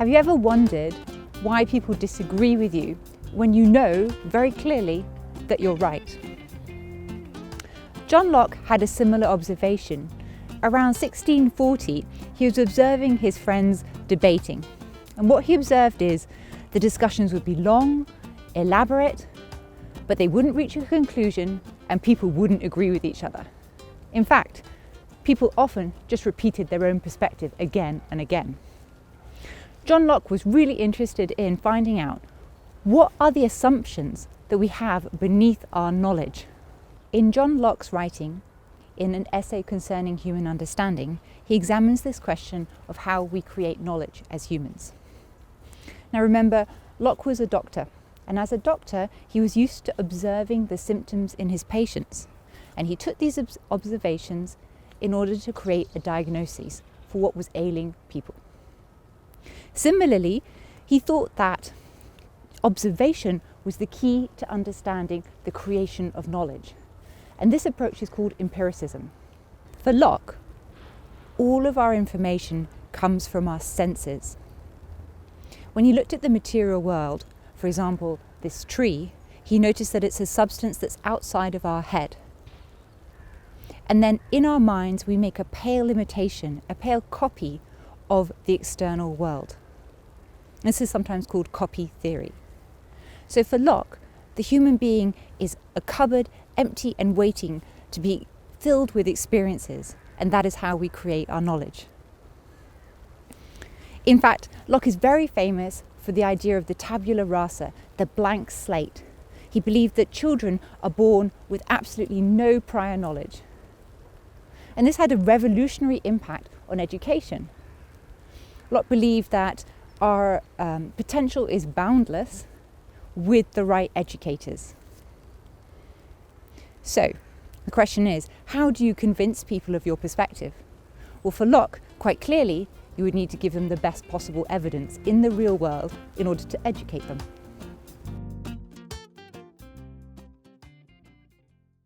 Have you ever wondered why people disagree with you when you know very clearly that you're right? John Locke had a similar observation. Around 1640, he was observing his friends debating. And what he observed is the discussions would be long, elaborate, but they wouldn't reach a conclusion and people wouldn't agree with each other. In fact, people often just repeated their own perspective again and again. John Locke was really interested in finding out what are the assumptions that we have beneath our knowledge. In John Locke's writing, in an essay concerning human understanding, he examines this question of how we create knowledge as humans. Now remember, Locke was a doctor, and as a doctor, he was used to observing the symptoms in his patients, and he took these observations in order to create a diagnosis for what was ailing people. Similarly, he thought that observation was the key to understanding the creation of knowledge. And this approach is called empiricism. For Locke, all of our information comes from our senses. When he looked at the material world, for example, this tree, he noticed that it's a substance that's outside of our head. And then in our minds, we make a pale imitation, a pale copy of the external world. This is sometimes called copy theory. So for Locke, the human being is a cupboard, empty and waiting to be filled with experiences, and that is how we create our knowledge. In fact, Locke is very famous for the idea of the tabula rasa, the blank slate. He believed that children are born with absolutely no prior knowledge. And this had a revolutionary impact on education. Locke believed that our potential is boundless with the right educators. So, the question is, how do you convince people of your perspective? Well, for Locke, quite clearly, you would need to give them the best possible evidence in the real world in order to educate them.